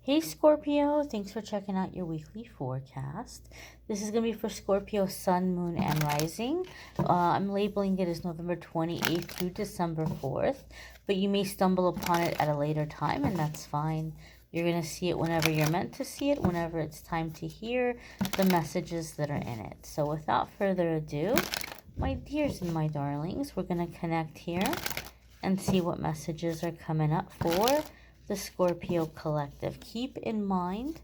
Hey Scorpio, thanks for checking out your weekly forecast. This is going to be for Scorpio Sun, Moon, and Rising. I'm labeling it as November 28th through December 4th, but you may stumble upon it at a later time, and that's fine. You're going to see it whenever you're meant to see it, whenever it's time to hear the messages that are in it. So without further ado, my dears and my darlings, we're going to connect here and see what messages are coming up for the Scorpio collective. Keep in mind,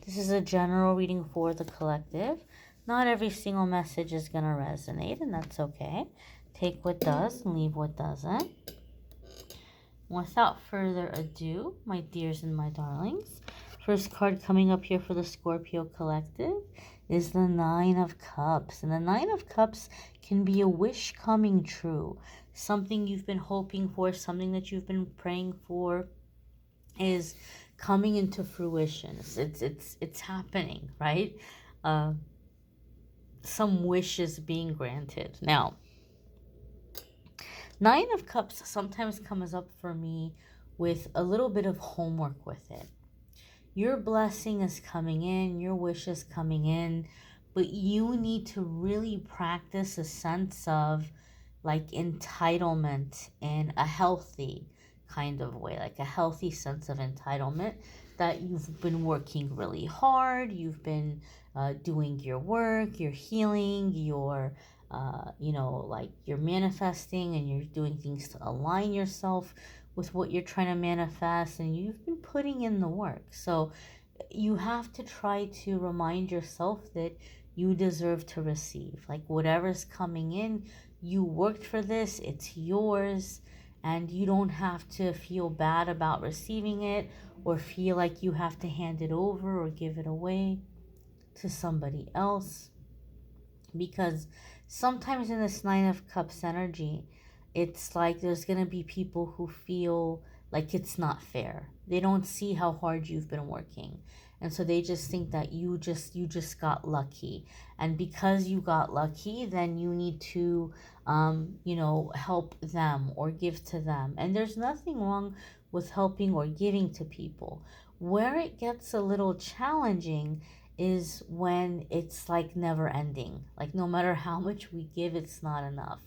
this is a general reading for the collective. Not every single message is going to resonate, and that's okay. Take what does and leave what doesn't. Without further ado, my dears and my darlings, first card coming up here for the Scorpio collective is the Nine of Cups. And the Nine of Cups can be a wish coming true. Something you've been hoping for, something that you've been praying for is coming into fruition. It's happening, right? Some wish is being granted. Now, Nine of Cups sometimes comes up for me with a little bit of homework with it. Your blessing is coming in, your wish is coming in, but you need to really practice a sense of like entitlement in a healthy kind of way, like a healthy sense of entitlement that you've been working really hard, you've been doing your work, you're healing, like you're manifesting and you're doing things to align yourself with what you're trying to manifest, and you've been putting in the work. So you have to try to remind yourself that you deserve to receive. Like whatever's coming in, you worked for this, it's yours, and you don't have to feel bad about receiving it or feel like you have to hand it over or give it away to somebody else. Because sometimes in this Nine of Cups energy, it's like there's going to be people who feel like it's not fair. They don't see how hard you've been working. And so they just think that you just got lucky. And because you got lucky, then you need to help them or give to them. And there's nothing wrong with helping or giving to people. Where it gets a little challenging is when it's like never ending. Like no matter how much we give, it's not enough.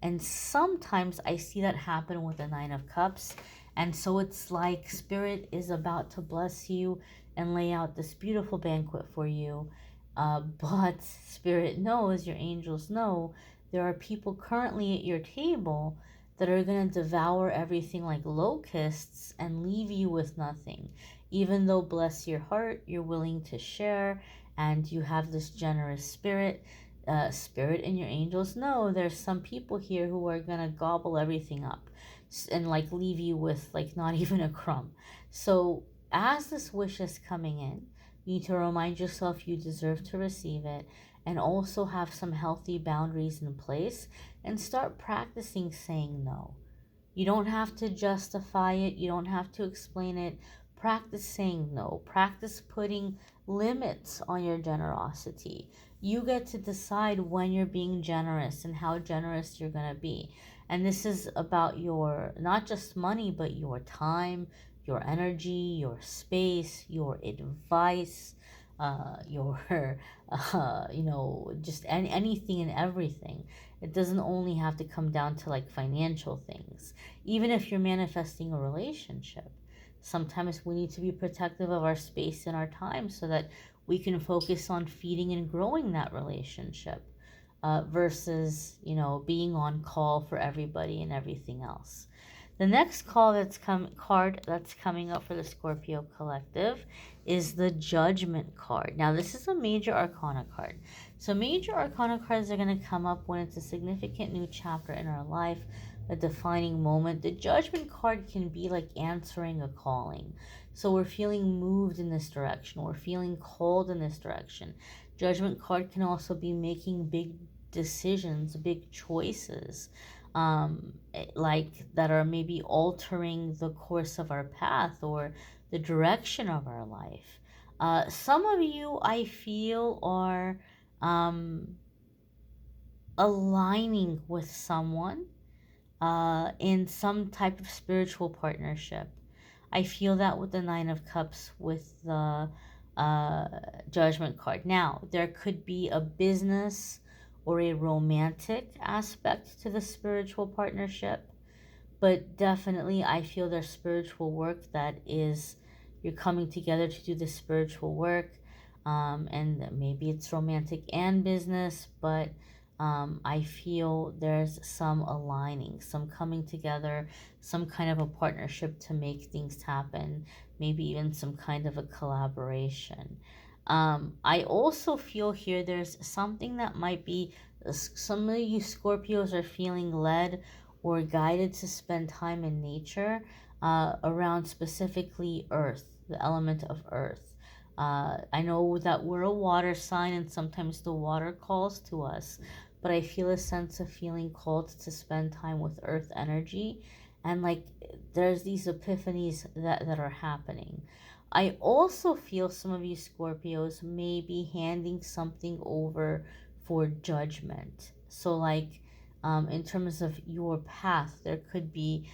And sometimes I see that happen with the Nine of Cups. And so it's like Spirit is about to bless you and lay out this beautiful banquet for you. But Spirit knows, your angels know, there are people currently at your table that are going to devour everything like locusts and leave you with nothing. Even though, bless your heart, you're willing to share and you have this generous spirit, and your angels know there's some people here who are going to gobble everything up and like leave you with like not even a crumb. So as this wish is coming in, you need to remind yourself you deserve to receive it, and also have some healthy boundaries in place and start practicing saying no. You don't have to justify it, you don't have to explain it. Practice saying no. Practice putting limits on your generosity. You get to decide when you're being generous and how generous you're going to be. And this is about your, not just money, but your time, your energy, your space, your advice, your, just anything and everything. It doesn't only have to come down to like financial things. Even if you're manifesting a relationship, sometimes we need to be protective of our space and our time so that we can focus on feeding and growing that relationship, versus, being on call for everybody and everything else. The next card that's coming up for the Scorpio collective is the Judgment card. Now, this is a major arcana card. So major arcana cards are going to come up when it's a significant new chapter in our life, a defining moment. The Judgment card can be like answering a calling. So we're feeling moved in this direction. We're feeling called in this direction. Judgment card can also be making big decisions, big choices, like that are maybe altering the course of our path or the direction of our life. Some of you, I feel, are aligning with someone in some type of spiritual partnership. I feel that with the Nine of Cups with the uh, Judgment card. Now, there could be a business or a romantic aspect to the spiritual partnership, but definitely I feel there's spiritual work that is, you're coming together to do the spiritual work, and maybe it's romantic and business, but I feel there's some aligning, some coming together, some kind of a partnership to make things happen, maybe even some kind of a collaboration. I also feel here there's something that might be, some of you Scorpios are feeling led or guided to spend time in nature, around specifically earth, the element of earth. I know that we're a water sign and sometimes the water calls to us, but I feel a sense of feeling called to spend time with earth energy. And like there's these epiphanies that are happening. I also feel some of you Scorpios may be handing something over for judgment. So, like, in terms of your path, there could be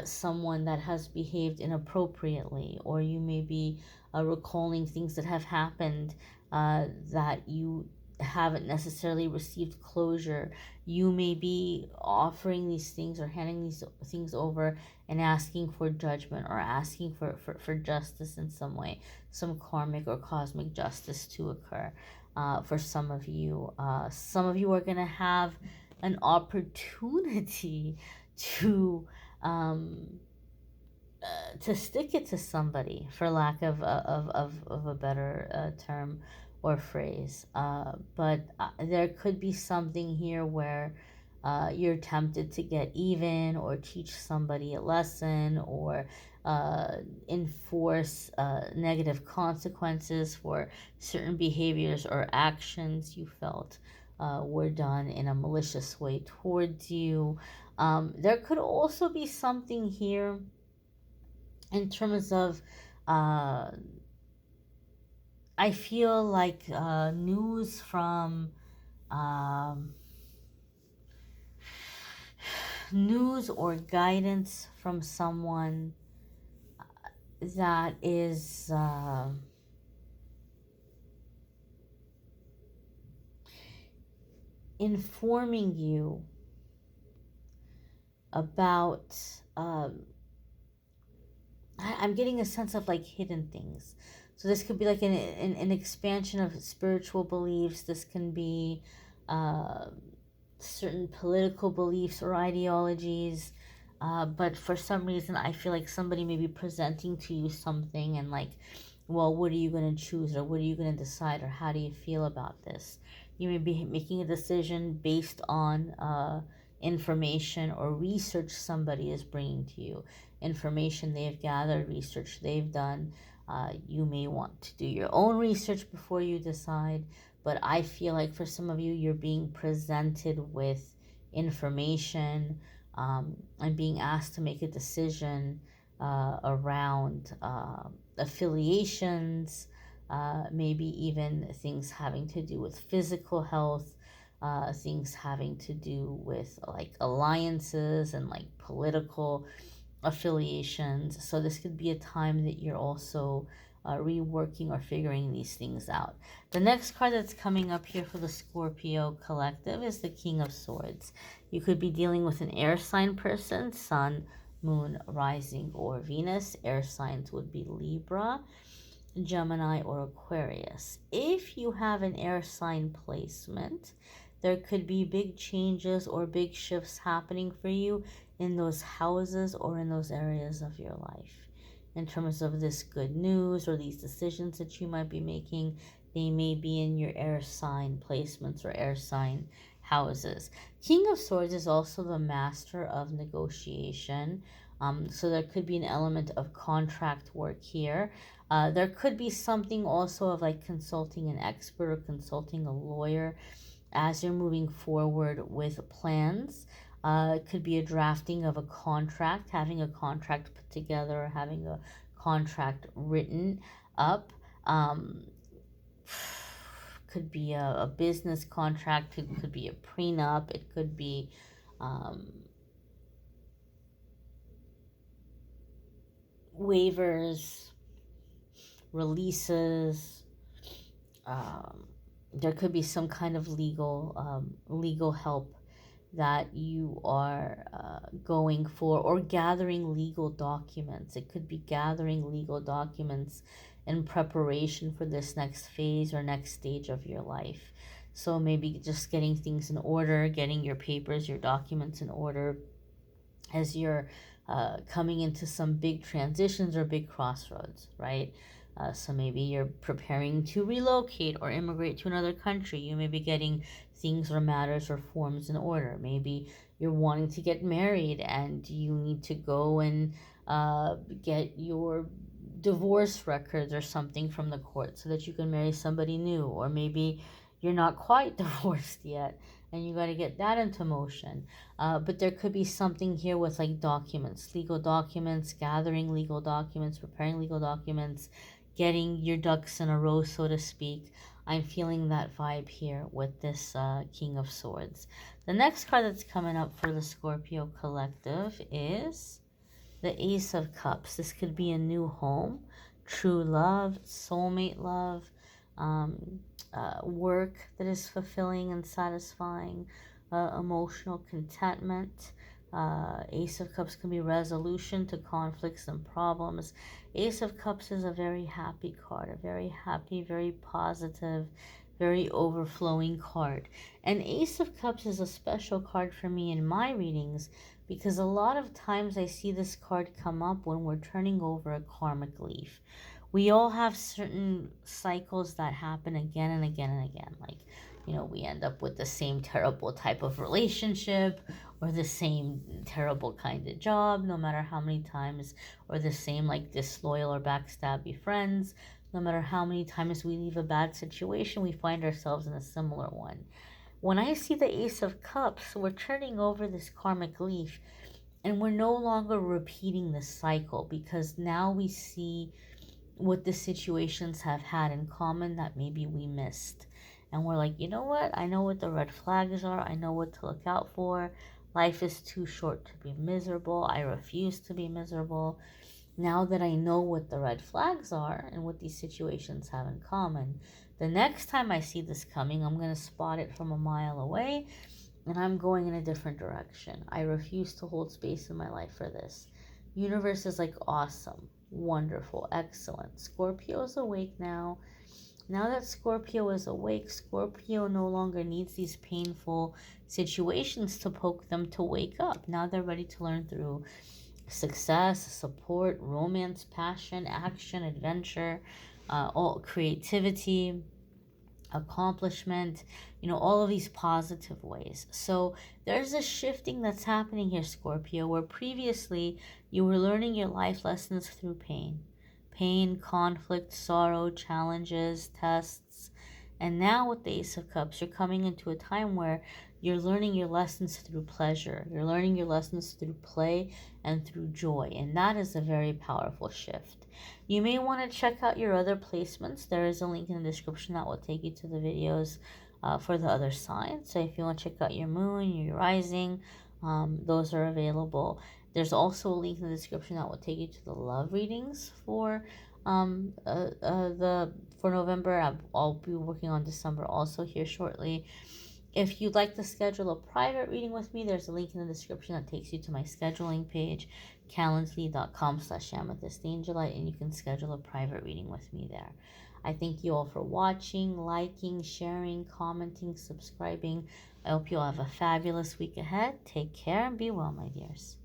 someone that has behaved inappropriately, or you may be recalling things that have happened that you haven't necessarily received closure. You may be offering these things or handing these things over and asking for judgment or asking for justice in some way, some karmic or cosmic justice to occur. For some of you, are going to have an opportunity to um, to stick it to somebody, for lack of a better term or phrase. But there could be something here where you're tempted to get even or teach somebody a lesson or enforce negative consequences for certain behaviors or actions you felt were done in a malicious way towards you. There could also be something here in terms of uh, I feel like news from um, news or guidance from someone that is informing you about I'm getting a sense of like hidden things. So this could be like an expansion of spiritual beliefs. This can be uh, certain political beliefs or ideologies. But for some reason, I feel like somebody may be presenting to you something and like, well, what are you going to choose or what are you going to decide or how do you feel about this? You may be making a decision based on information or research somebody is bringing to you, information they've gathered, research they've done. You may want to do your own research before you decide, but I feel like for some of you, you're being presented with information and being asked to make a decision around affiliations, maybe even things having to do with physical health, things having to do with like alliances and like political affiliations. So this could be a time that you're also reworking or figuring these things out. The next card that's coming up here for the Scorpio collective is the King of Swords. You could be dealing with an air sign person, Sun, Moon, Rising, or Venus. Air signs would be Libra, Gemini, or Aquarius. If you have an air sign placement, there could be big changes or big shifts happening for you in those houses or in those areas of your life. In terms of this good news or these decisions that you might be making, they may be in your air sign placements or air sign houses. King of Swords is also the master of negotiation. So there could be an element of contract work here. There could be something also of like consulting an expert or consulting a lawyer as you're moving forward with plans. It could be a drafting of a contract, having a contract put together, or having a contract written up. Um, could be a business contract, it could be a prenup, it could be um, waivers, releases. Um, there could be some kind of legal help that you are going for, or gathering legal documents. It could be gathering legal documents in preparation for this next phase or next stage of your life. So maybe just getting things in order, getting your papers, your documents in order as you're coming into some big transitions or big crossroads, right? So maybe you're preparing to relocate or immigrate to another country. You may be getting things or matters or forms in order. Maybe you're wanting to get married and you need to go and get your divorce records or something from the court so that you can marry somebody new. Or maybe you're not quite divorced yet and you got to get that into motion. But there could be something here with like documents, legal documents, gathering legal documents, preparing legal documents, getting your ducks in a row, so to speak. I'm feeling that vibe here with this King of Swords. The next card that's coming up for the Scorpio collective is the Ace of Cups. This could be a new home, true love, soulmate love, um, work that is fulfilling and satisfying, emotional contentment. Ace of Cups can be resolution to conflicts and problems. Ace of Cups is a very happy card, a very happy, very positive, very overflowing card. And Ace of Cups is a special card for me in my readings because a lot of times I see this card come up when we're turning over a karmic leaf. We all have certain cycles that happen again and again and again. Like, we end up with the same terrible type of relationship or the same terrible kind of job, no matter how many times, or the same like disloyal or backstabby friends. No matter how many times we leave a bad situation, we find ourselves in a similar one. When I see the Ace of Cups, we're turning over this karmic leaf and we're no longer repeating the cycle because now we see what the situations have had in common that maybe we missed. And we're like, you know what? I know what the red flags are. I know what to look out for. Life is too short to be miserable. I refuse to be miserable. Now that I know what the red flags are and what these situations have in common, the next time I see this coming, I'm going to spot it from a mile away and I'm going in a different direction. I refuse to hold space in my life for this. Universe is like awesome, wonderful, excellent. Scorpio is awake now. Now that Scorpio is awake, Scorpio no longer needs these painful situations to poke them to wake up. Now they're ready to learn through success, support, romance, passion, action, adventure, all creativity, accomplishment, all of these positive ways. So there's a shifting that's happening here, Scorpio, where previously you were learning your life lessons through pain, conflict, sorrow, challenges, tests. And now with the Ace of Cups, you're coming into a time where you're learning your lessons through pleasure. You're learning your lessons through play and through joy. And that is a very powerful shift. You may want to check out your other placements. There is a link in the description that will take you to the videos for the other signs. So if you want to check out your moon, your rising, those are available. There's also a link in the description that will take you to the love readings for November. I'll be working on December also here shortly. If you'd like to schedule a private reading with me, there's a link in the description that takes you to my scheduling page, calendly.com/amethystangelite, and you can schedule a private reading with me there. I thank you all for watching, liking, sharing, commenting, subscribing. I hope you all have a fabulous week ahead. Take care and be well, my dears.